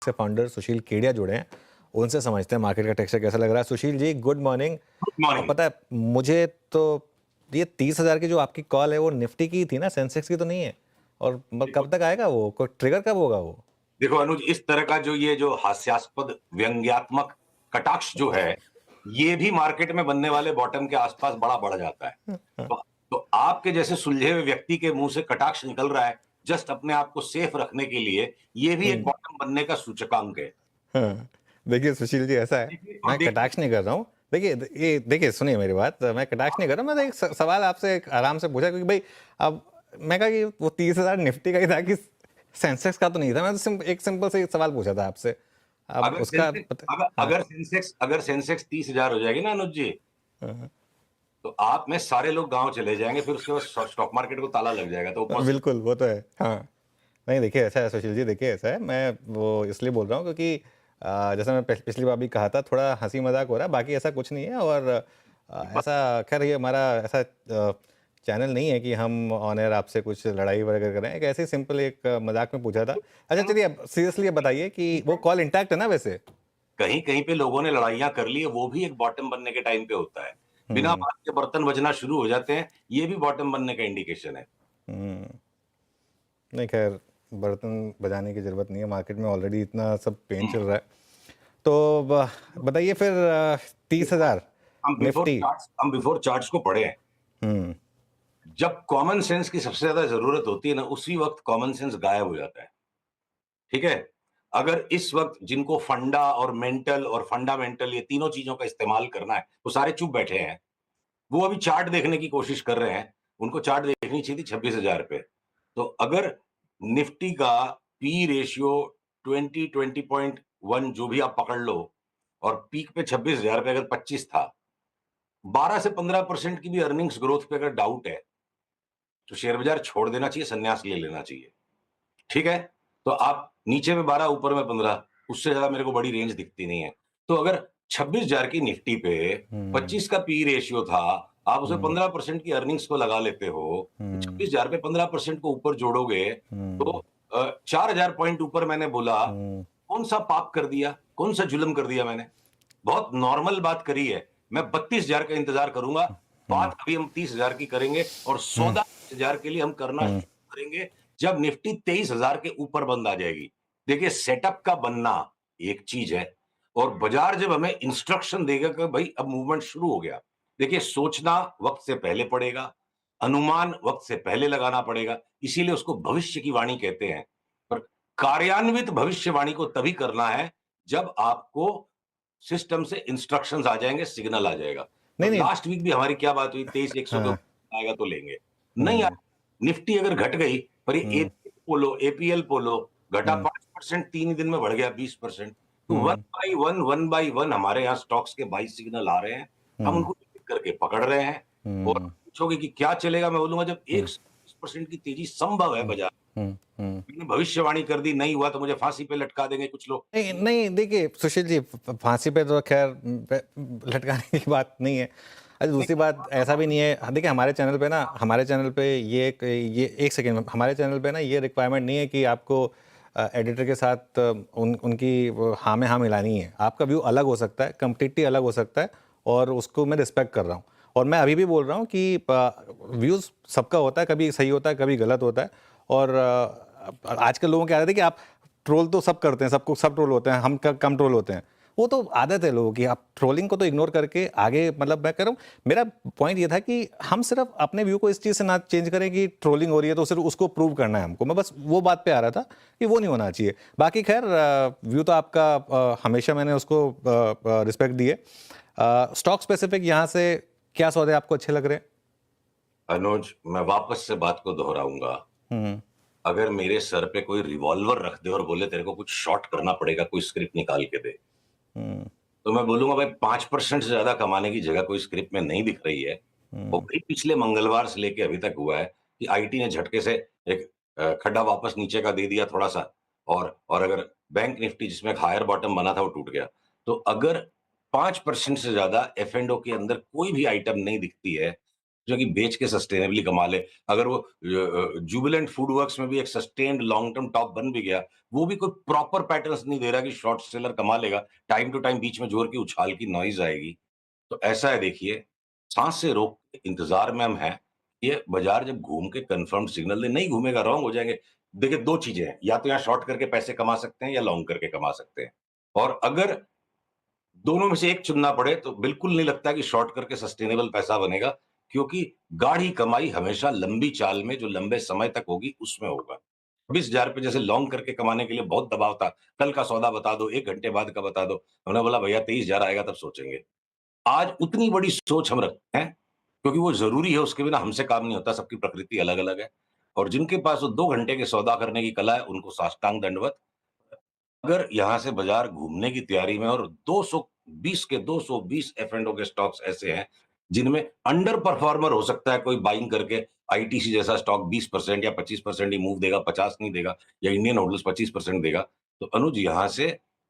से फाउंडर सुशील केडिया जुड़े हैं, उनसे समझते हैं मार्केट का टेक्सचर कैसा लग रहा है। Sushil ji, good morning. Good morning. पता है मुझे तो ये 30,000 की जो आपकी कॉल है वो निफ्टी की थी ना, सेंसेक्स की तो नहीं है। और देखो कब तक आएगा वो, कोई ट्रिगर कब होगा वो? देखो अनुज, इस तरह का जो हास्यास्पद व्यंग्यात्मक कटाक्ष जो है, ये भी मार्केट में बनने वाले बॉटम के आसपास बड़ा बढ़ जाता है। तो आपके जैसे सुलझे हुए व्यक्ति के मुंह से कटाक्ष निकल रहा है जस्ट अपने आप को सेफ रखने के लिए, ये भी एक बॉटम बनने का सूचकांक है। हाँ, देखिए सुशील जी, ऐसा है, देखिए और मैं देखिए कटाक्ष नहीं कर रहा हूँ। देखिए ये देखिए, सुनिए मेरी बात, मैं कटाक्ष नहीं कर रहा। मैंने एक सवाल आपसे एक आराम से पूछा, क्योंकि भाई अब मैं कहा कि वो 30,000 निफ्टी का ही था कि सेंसेक्स का तो नहीं था। मैं तो एक सिंपल से सवाल पूछा था आपसे, अब अगर उसका सेंसेक्स पता। अगर हाँ, अगर सेंसेक्स अगर सेंसेक्स 30,000 हो जाएगी ना अनुज जी, हाँ, तो आप में सारे लोग गांव चले जाएंगे, फिर उसके बाद स्टॉक मार्केट को ताला लग जाएगा, तो ऊपर से बिल्कुल वो तो है। हाँ, नहीं देखिए ऐसा है सुशील जी, देखिए ऐसा है, मैं वो इसलिए बोल रहा हूँ क्योंकि जैसा मैं पिछली बार भी कहा था, थोड़ा हंसी मजाक हो रहा है, बाकी ऐसा कुछ नहीं है। और ऐसा खैर ये हमारा ऐसा चैनल नहीं है कि हम ऑन एयर आपसे कुछ लड़ाई वगैरह करें। एक ऐसे सिंपल एक मजाक में पूछा था। अच्छा चलिए, अब सीरियसली बताइए कि वो कॉल इंटैक्ट है ना वैसे? कहीं कहीं पे लोगों ने लड़ाइयां कर ली है, वो भी एक बॉटम बनने के टाइम पे होता है। बिना हम्म बात के बर्तन बजना शुरू हो जाते हैं, ये भी बॉटम बनने का इंडिकेशन है। हम्म नहीं खैर, बर्तन बजाने की ज़रूरत नहीं है, मार्केट में ऑलरेडी इतना सब पेन चल रहा है। तो बताइए फिर, 30,000 निफ्टी। हम बिफोर चार्ट्स को पढ़े हैं। हम्म जब कॉमन सेंस की सबसे ज्यादा जरूरत होती है ना, उसी वक्त कॉमन सेंस गायब हो जाता है। ठीक है, अगर इस वक्त जिनको फंडा और मेंटल और फंडामेंटल, ये तीनों चीजों का इस्तेमाल करना है, वो सारे चुप बैठे हैं। वो अभी चार्ट देखने की कोशिश कर रहे हैं। उनको चार्ट देखनी चाहिए थी 26,000 पे। तो अगर निफ्टी का पी रेशियो 20 जो भी आप पकड़ लो, और पीक पे 26,000 पे अगर 25 था, 12 से 15% की भी अर्निंग्स ग्रोथ पे अगर डाउट है, तो शेयर बाजार छोड़ देना चाहिए, संन्यास ले लेना चाहिए। ठीक है, तो आप नीचे में 12, ऊपर में 15, उससे ज्यादा मेरे को बड़ी रेंज दिखती नहीं है। तो अगर 26,000 की निफ्टी पे हम्म 25 का पी रेशियो था, आप उसमें हम्म 15% की अर्निंग्स को लगा लेते हो, तो हम्म 26,000 पे 15% को ऊपर जोड़ोगे, हम्म तो 4,000 पॉइंट ऊपर मैंने बोला, हम्म कौन सा पाप कर दिया, कौन सा जुल्म कर दिया मैंने? बहुत नॉर्मल बात करी है। मैं 32,000 का इंतजार करूंगा। हम्म बात अभी हम 30,000 की करेंगे, और हम्म सौदा 30,000 के लिए हम करना हम्म शुरू करेंगे जब निफ्टी 23,000 के ऊपर बंद आ जाएगी। देखिए, सेटअप का बनना एक चीज है, और बाजार जब हमें इंस्ट्रक्शन देगा कि भाई अब मूवमेंट शुरू हो गया। देखिए, सोचना वक्त से पहले पड़ेगा, अनुमान वक्त से पहले लगाना पड़ेगा, इसीलिए उसको भविष्य की वाणी कहते हैं। पर कार्यान्वित भविष्यवाणी को तभी करना है जब आपको सिस्टम से इंस्ट्रक्शंस आ जाएंगे, सिग्नल आ जाएगा। तो नहीं नहीं। लास्ट वीक भी हमारी क्या बात हुई, 23,100 के हाँ। ऊपर आएगा तो लेंगे, नहीं हम्म आया। निफ्टी अगर घट गई, पर ये हम्म पोलो, एपीएल पोलो घटा हम्म 5%, 3 ही दिन में बढ़ गया 20%। तो हम्म वन बाई वन हमारे यहाँ स्टॉक्स के बाई सिग्नल आ रहे हैं, हम हम्म उनको एक एक करके पकड़ रहे हैं। और हम्म पूछोगे कि क्या चलेगा, मैं बोलूंगा जब हम्म 120% की तेजी संभव है बाजार। हम्म। मैंने भविष्यवाणी कर दी, नहीं हुआ तो मुझे फांसी पे लटका देंगे कुछ लोग। नहीं नहीं, देखिए सुशील जी, फांसी पे तो खैर लटकाने की बात नहीं है। अच्छा, दूसरी बात ऐसा भी नहीं है। हाँ, देखिए हमारे चैनल पे ये एक सेकेंड, हमारे चैनल पे ना ये रिक्वायरमेंट नहीं है कि आपको एडिटर के साथ उनकी हाँ में हाँ मिलानी है। आपका व्यू अलग हो सकता है, कम्प्लीटली अलग हो सकता है, और उसको मैं रिस्पेक्ट कर रहा हूँ। और मैं अभी भी बोल रहा हूँ कि व्यूज़ सबका होता है, कभी सही होता है, कभी गलत होता है। और आजकल लोगों की आदत है कि आप ट्रोल तो सब करते हैं, सबको सब ट्रोल होते हैं, हम कम ट्रोल होते हैं। वो तो आदत है लोगों की। आप ट्रोलिंग को तो इग्नोर करके आगे, मतलब मैं कह रहा हूँ, मेरा पॉइंट ये था कि हम सिर्फ अपने व्यू को इस चीज़ से ना चेंज करें कि ट्रोलिंग हो रही है तो सिर्फ उसको प्रूव करना है हमको। मैं बस वो बात पे आ रहा था कि वो नहीं होना चाहिए। बाकी खैर, व्यू तो आपका हमेशा मैंने उसको रिस्पेक्ट दी है। स्टॉक स्पेसिफिक यहाँ से क्या सौदे आपको अच्छे लग रहे हैं? अनुज, मैं वापस से बात को दोहराऊंगा। हम्म अगर मेरे सर पे कोई रिवॉल्वर रख दे और बोले तेरे को कुछ शॉट करना पड़ेगा, कोई स्क्रिप्ट निकाल के दे, हम्म तो मैं बोलूंगा भाई 5% से ज्यादा कमाने की जगह कोई स्क्रिप्ट में नहीं दिख रही है। वो हम्म भी पिछले मंगलवार से लेके अभी तक हुआ है कि आईटी ने झटके से एक खड्डा वापस नीचे का दे दिया थोड़ा सा, और अगर बैंक निफ्टी जिसमें एक हायर बॉटम बना था वो टूट गया। तो अगर 5% से ज्यादा एफ एंड ओ के अंदर कोई भी आइटम नहीं दिखती है, जो कि बेच के सस्टेनेबली कमा ले। अगर वो जुबिलेंट फूड वर्क्स में भी एक सस्टेन्ड लॉन्ग टर्म टॉप बन भी गया, वो भी कोई प्रॉपर पैटर्न्स नहीं दे रहा कि शॉर्ट सेलर कमा लेगा। टाइम टू टाइम बीच में जोर की उछाल की नॉइज़ आएगी। तो ऐसा है देखिए, साँस से रोक के इंतज़ार में हम हैं। ये बाज़ार जब घूम के कन्फर्म्ड सिग्नल दे, नहीं घूमेगा रॉन्ग हो जाएँगे। देखिए 2 चीज़ें हैं, या तो यहाँ शॉर्ट करके पैसे कमा सकते हैं या लॉन्ग करके कमा सकते हैं। और अगर दोनों में से एक चुनना पड़े तो बिल्कुल नहीं लगता कि शॉर्ट करके सस्टेनेबल पैसा बनेगा, क्योंकि गाढ़ी कमाई हमेशा लंबी चाल में जो लंबे समय तक होगी उसमें होगा। 20,000 रुपए जैसे लॉन्ग करके कमाने के लिए बहुत दबाव था, कल का सौदा बता दो, 1 घंटे बाद का बता दो। हमने बोला भैया 23,000 आएगा तब सोचेंगे। आज उतनी बड़ी सोच हम रखते हैं, क्योंकि वो ज़रूरी है, उसके बिना हमसे काम नहीं होता, सबकी प्रकृति अलग-अलग है। और जिनके पास वो 2 घंटे के सौदा करने की कला है, उनको साष्टांग दंडवत। अगर यहाँ से बाजार घूमने की तैयारी में और 220 के 220 एफ-एंड-ओ के स्टॉक्स ऐसे हैं, जिनमें अंडर परफॉर्मर हो सकता है कोई बाइंग करके आईटीसी जैसा स्टॉक 20% या 25% ही मूव देगा, 50 नहीं देगा, या इंडियन होटल्स 25% देगा। तो अनुज यहाँ से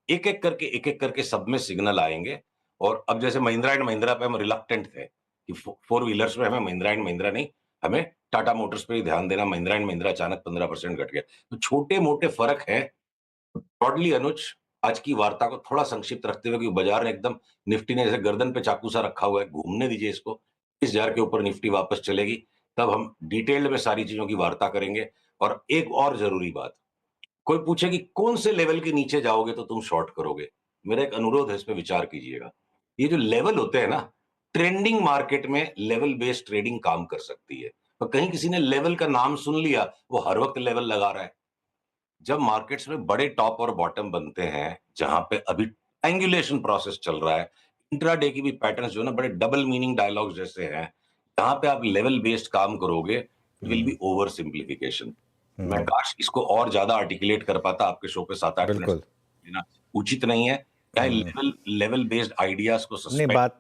एक-एक करके सब में सिग्नल आएँगे। और अब जैसे महिंद्रा एंड महिंद्रा पे हम रिलक्टेंट थे कि फोर व्हीलर्स में हमें महिंद्रा एंड महिंद्रा नहीं, हमें टाटा मोटर्स पे ही ध्यान देना। महिंद्रा एंड महिंद्रा अचानक 15% घट गया। तो छोटे-मोटे फ़र्क हैं। ब्रॉडली अनुज, आज की वार्ता को थोड़ा संक्षिप्त रखते हुए, क्योंकि बाजार ने एकदम, निफ्टी ने जैसे गर्दन पे चाकू सा रखा हुआ है, घूमने दीजिए इसको। 20,000 के ऊपर निफ्टी वापस चलेगी, तब हम डिटेल्ड में सारी चीज़ों की वार्ता करेंगे। और एक और ज़रूरी बात, कोई पूछे कि कौन से लेवल के नीचे जाओगे तो तुम शॉर्ट करोगे? मेरा एक अनुरोध है, इस पे विचार कीजिएगा। ये जो लेवल होते हैं ना, ट्रेंडिंग मार्केट में लेवल बेस्ड ट्रेडिंग काम कर सकती है। और कहीं किसी ने लेवल का नाम सुन लिया, वो हर वक़्त लेवल लगा रहा है। जब मार्केट्स में बड़े टॉप और बॉटम बनते हैं, जहां पे अभी ट्रायंगुलेशन प्रोसेस चल रहा है, इंट्राडे की भी पैटर्न्स जो है ना, बड़े डबल मीनिंग डायलॉग्स जैसे हैं, जहां पे आप लेवल बेस्ड काम करोगे, it will be over simplification. मैं काश इसको और ज्यादा आर्टिकुलेट कर पाता, आपके शो पे 7-8 मिनट बिल्कुल। देना उचित नहीं है। क्या लेवल लेवल बेस्ड आइडियाज को नहीं, सस्पेंड बात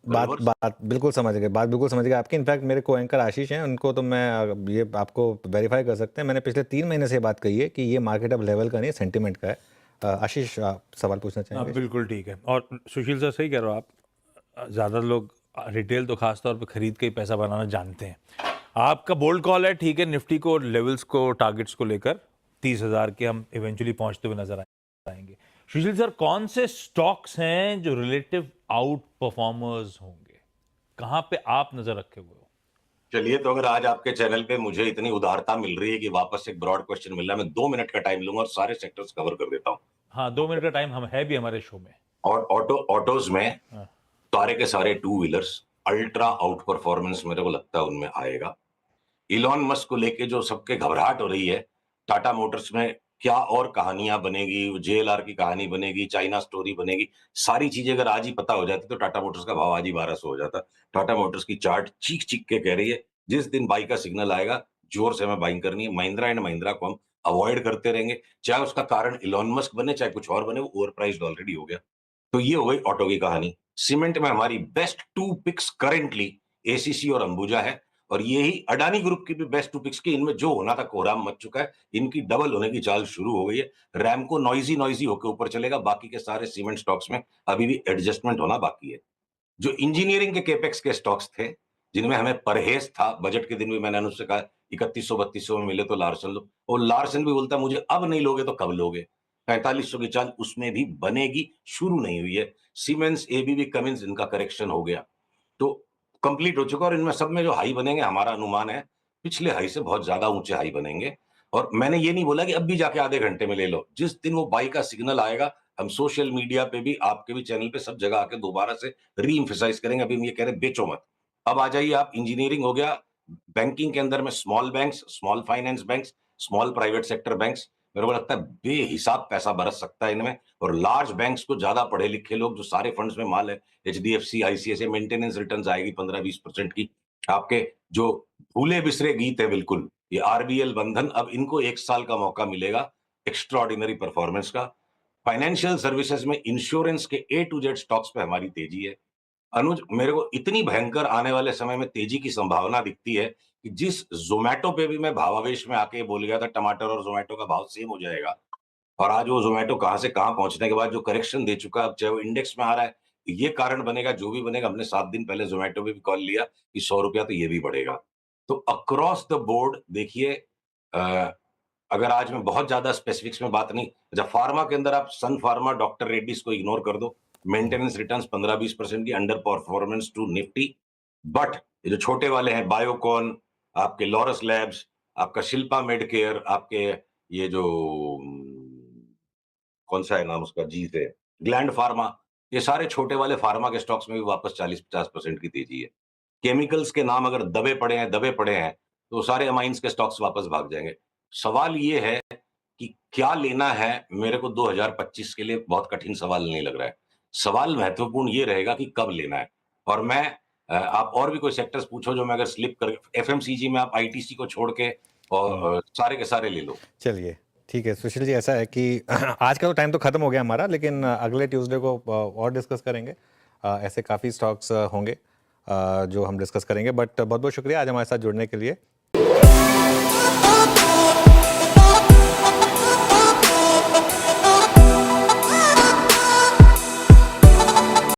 बात रिवर्स। बात बिल्कुल समझ गए, बात बिल्कुल समझ गए आपकी। इनफैक्ट मेरे को एंकर आशीष हैं, उनको तो मैं ये आपको वेरीफाई कर सकते हैं। मैंने पिछले 3 महीने से ये बात कही है कि ये मार्केट अब लेवल का नहीं, सेंटिमेंट का है। आशीष, आप सवाल पूछना हाँ चाहेंगे? बिल्कुल ठीक है। और सुशील सर सही कह रहे हो आप। ज़्यादा लोग रिटेल तो खास तौर पे खरीद के ही पैसा बनाना जानते हैं। आपका बोल्ड कॉल है, ठीक है। निफ्टी को लेवल्स को टारगेट्स को लेकर 30,000 के हम इवेंचुअली पहुंचते हुए नजर आएंगे। सुशील सर, कौन से स्टॉक्स हैं जो रिलेटिव आउट परफॉर्मर्स होंगे? कहां पे आप नजर रखे हुए हो? चलिए, तो अगर आज आपके चैनल पे मुझे इतनी उदारता मिल रही है कि वापस एक ब्रॉड क्वेश्चन मिल रहा है, मैं 2 मिनट का टाइम लूंगा और सारे सेक्टर्स कवर कर देता हूँ। हाँ, 2 मिनट का टाइम हम है भी हमारे शो में। और ऑटोज में हाँ। सारे के सारे two wheelers ultra out performance मेरे को लगता है उनमें आएगा। इलॉन मस्क को लेके जो सबके घबराहट हो रही है, टाटा मोटर्स में क्या और कहानियां बनेगी, जेएलआर की कहानी बनेगी, चाइना स्टोरी बनेगी, सारी चीजें अगर आज ही पता हो जाती तो टाटा मोटर्स का भाव आज ही 1200 हो जाता। टाटा मोटर्स की चार्ट चीख चीख के कह रही है, जिस दिन बाई का सिग्नल आएगा, जोर से हमें बाइंग करनी है। महिंद्रा एंड महिंद्रा को हम अवॉइड करते रहेंगे, चाहे उसका कारण इलॉन मस्क बने, चाहे कुछ और बने, वो ओवर प्राइस्ड ऑलरेडी हो गया। तो ये हो गई ऑटो की कहानी। सीमेंट में हमारी बेस्ट 2 पिक्स करेंटली एसीसी और अंबुजा है। और यही अडानी ग्रुप की भी बेस्ट 2 पिक्स की, इनमें जो होना था कोहराम मच चुका है, इनकी डबल होने की चाल शुरू हो गई है। रैमको नॉइजी नॉइजी होकर ऊपर चलेगा, बाकी के सारे सीमेंट स्टॉक्स में अभी भी एडजस्टमेंट होना बाकी है। जो इंजीनियरिंग के केपेक्स के स्टॉक्स थे, जिनमें हमें परहेज था, बजट के दिन भी मैंने अनुज से कहा 3100-3200 में मिले तो लार्सन लो, और लार्सन भी बोलता है मुझे अब नहीं लोगे तो कब लोगे। 4500 की चाल उसमें भी बनेगी, शुरू नहीं हुई है। सीमेंस, एबीबी, कमिंस, इनका करेक्शन हो गया तो कंप्लीट हो चुका। और इनमें सब में जो हाई बनेंगे, हमारा अनुमान है पिछले हाई से बहुत ज्यादा ऊंचे हाई बनेंगे। और मैंने ये नहीं बोला कि अब भी जाके आधे घंटे में ले लो, जिस दिन वो बाई का सिग्नल आएगा, हम सोशल मीडिया पे भी, आपके भी चैनल पे, सब जगह आके दोबारा से री एम्फेसाइज करेंगे। अभी हम ये कह रहे हैं बेचो मत, अब आ जाइए आप। इंजीनियरिंग हो गया, बैंकिंग के अंदर में small banks, small finance banks, small private sector banks, मेरे को लगता है बेहिसाब पैसा बरस सकता है इनमें। और लार्ज बैंक्स को ज्यादा पढ़े लिखे लोग, जो सारे फंड्स में माल है, एचडीएफसी, आईसीआईसीआई, मेंटेनेंस रिटर्न्स आएगी 15-20% की। आपके जो भूले बिसरे गीत है बिल्कुल, ये आरबीएल, बंधन, अब इनको 1 साल का मौका मिलेगा एक्स्ट्रॉर्डिनरी परफॉर्मेंस का। फाइनेंशियल सर्विसेज में इंश्योरेंस के ए टू जेड स्टॉक्स पे हमारी तेजी है। अनुज, मेरे को इतनी भयंकर आने वाले समय में तेजी की संभावना दिखती है कि जिस जोमेटो पे भी मैं भावावेश में आके बोल गया था टमाटर और जोमेटो का भाव सेम हो जाएगा, और आज वो ज़ोमैटो कहाँ से कहाँ पहुँचने के बाद जो करेक्शन दे चुका है, अब चाहे वो इंडेक्स में आ रहा है, ये कारण बनेगा, जो भी बनेगा। हमने 7 दिन पहले ज़ोमैटो पे भी कॉल लिया कि ₹100 तो ये भी बढ़ेगा। तो अक्रॉस द बोर्ड देखिए, अ, अगर आज मैं बहुत ज़्यादा स्पेसिफिक्स में बात नहीं, अच्छा फार्मा के अंदर आप सन फार्मा, डॉक्टर रेड्डीज़ को इग्नोर कर दो। मेंटेनेंस रिटर्न्स 15-20% की under performance to Nifty. But ये जो छोटे वाले हैं, बायोकॉन, आपके लॉरस लैब्स, आपका शिल्पा मेडकेयर, आपके ये जो कौन सा है नाम उसका, जी से, ग्लैंड फार्मा, ये सारे छोटे वाले फार्मा के स्टॉक्स में भी वापस 40-50% की तेजी है। केमिकल्स के नाम अगर दबे पड़े हैं, तो सारे अमाइंस के स्टॉक्स वापस भाग जाएंगे। सवाल ये है कि क्या लेना है। मेरे को 2025 के लिए बहुत कठिन सवाल नहीं लग रहा है। सवाल महत्वपूर्ण ये रहेगा कि कब लेना है। और मैं आप और भी कोई सेक्टर्स पूछो जो मैं अगर स्लिप कर, एफएमसीजी में आप आईटीसी को छोड़ के और सारे के सारे ले लो। चलिए ठीक है सुशील जी, ऐसा है कि आज का तो टाइम तो ख़त्म हो गया हमारा, लेकिन अगले ट्यूसडे को और डिस्कस करेंगे। ऐसे काफ़ी स्टॉक्स होंगे जो हम डिस्कस करेंगे। बट बहुत बहुत शुक्रिया आज हमारे साथ जुड़ने के लिए।